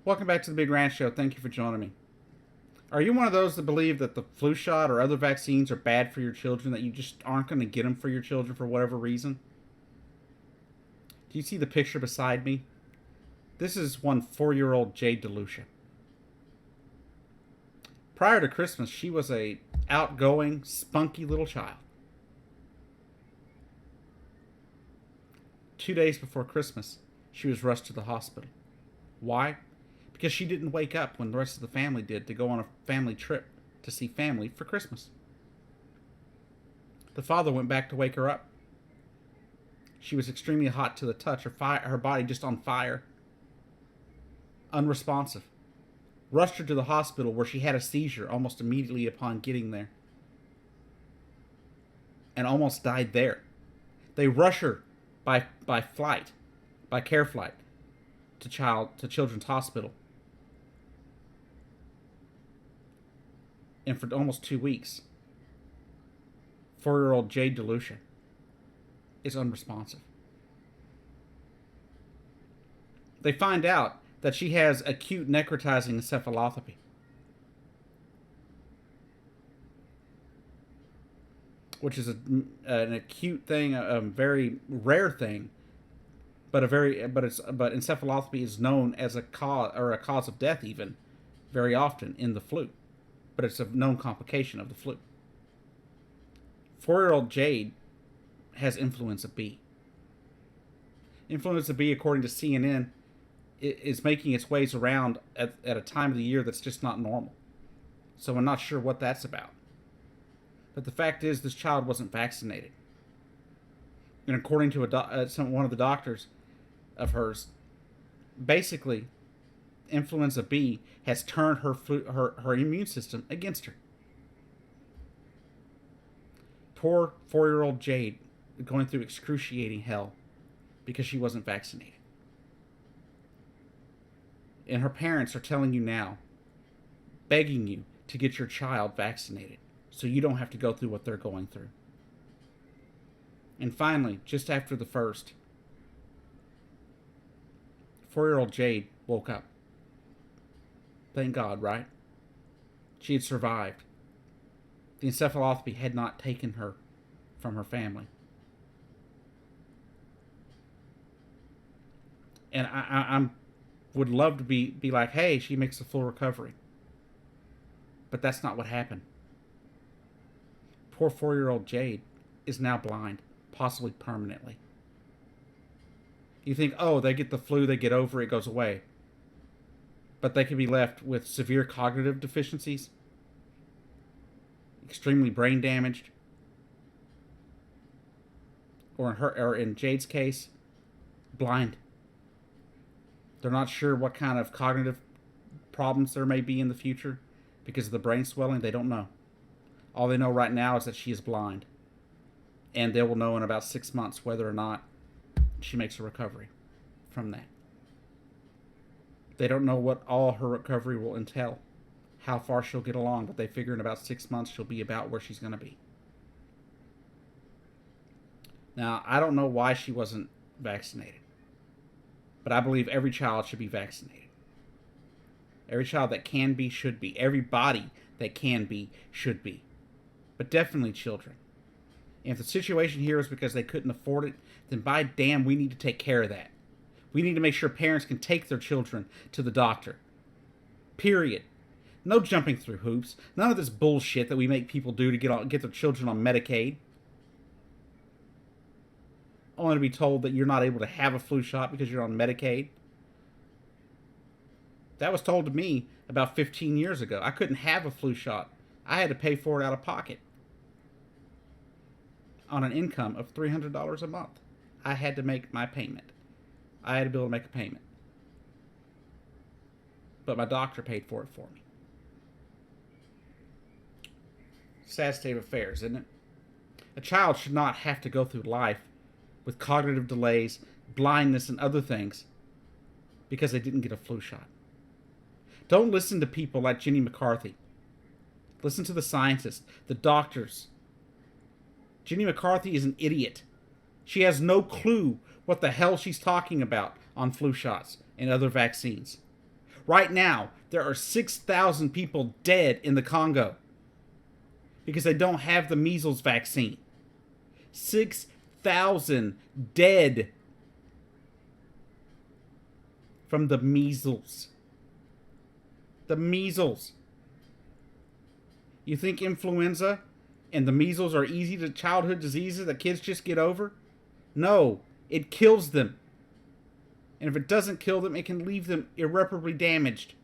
Welcome back to the Big Ranch Show. Thank you for joining me. Are you one of those that believe that the flu shot or other vaccines are bad for your children, that you just aren't going to get them for your children for whatever reason? Do you see the picture beside me? This is one 4-year-old Jade DeLucia. Prior to Christmas, she was a outgoing, spunky little child. 2 days before Christmas, she was rushed to the hospital. Why? Because she didn't wake up when the rest of the family did to go on a family trip to see family for Christmas. The father went back to wake her up. She was extremely hot to the touch, her body just on fire. Unresponsive. Rushed her to the hospital where she had a seizure almost immediately upon getting there. And almost died there. They rush her by care flight, to Children's Hospital. And for almost 2 weeks, 4-year-old Jade DeLucia is unresponsive. They find out that she has acute necrotizing encephalopathy. Which is an acute thing, a very rare thing, but encephalopathy is known as a cause of death even very often in the flu. But it's a known complication of the flu. 4-year-old Jade has influenza B. Influenza B, according to CNN, is making its ways around at a time of the year that's just not normal. So I'm not sure what that's about. But the fact is, this child wasn't vaccinated. And according to one of the doctors of hers, basically, influenza B has turned her immune system against her. Poor 4-year-old Jade going through excruciating hell because she wasn't vaccinated. And her parents are telling you now, begging you to get your child vaccinated so you don't have to go through what they're going through. And finally, just after the first, 4-year-old Jade woke up. Thank God, right? She had survived. The encephalopathy had not taken her from her family. And I would love to be like, hey, she makes a full recovery. But that's not what happened. Poor 4-year-old Jade is now blind, possibly permanently. You think, oh, they get the flu, they get over it, it goes away. But they could be left with severe cognitive deficiencies, extremely brain damaged, or in Jade's case, blind. They're not sure what kind of cognitive problems there may be in the future because of the brain swelling. They don't know. All they know right now is that she is blind. And they will know in about 6 months whether or not she makes a recovery from that. They don't know what all her recovery will entail, how far she'll get along, but they figure in about 6 months she'll be about where she's going to be. Now, I don't know why she wasn't vaccinated, but I believe every child should be vaccinated. Every child that can be, should be. Everybody that can be, should be. But definitely children. And if the situation here is because they couldn't afford it, then by damn, we need to take care of that. We need to make sure parents can take their children to the doctor. Period. No jumping through hoops. None of this bullshit that we make people do to get their children on Medicaid. Only to be told that you're not able to have a flu shot because you're on Medicaid. That was told to me about 15 years ago. I couldn't have a flu shot. I had to pay for it out of pocket. On an income of $300 a month. I had to make my payment. I had to be able to make a payment. But my doctor paid for it for me. Sad state of affairs, isn't it? A child should not have to go through life with cognitive delays, blindness, and other things because they didn't get a flu shot. Don't listen to people like Jenny McCarthy. Listen to the scientists, the doctors. Jenny McCarthy is an idiot. She has no clue what the hell she's talking about on flu shots and other vaccines. Right now, there are 6,000 people dead in the Congo because they don't have the measles vaccine. 6,000 dead from the measles. The measles. You think influenza and the measles are easy to childhood diseases that kids just get over? No, it kills them. And if it doesn't kill them, it can leave them irreparably damaged.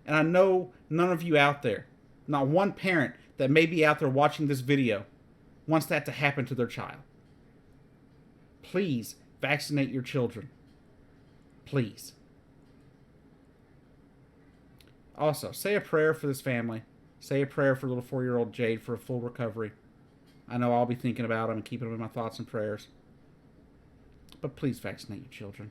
And I know none of you out there, not one parent that may be out there watching this video, wants that to happen to their child. Please vaccinate your children. Please. Also, say a prayer for this family. Say a prayer for little 4-year-old Jade for a full recovery. I know I'll be thinking about him and keeping him in my thoughts and prayers. But please vaccinate your children.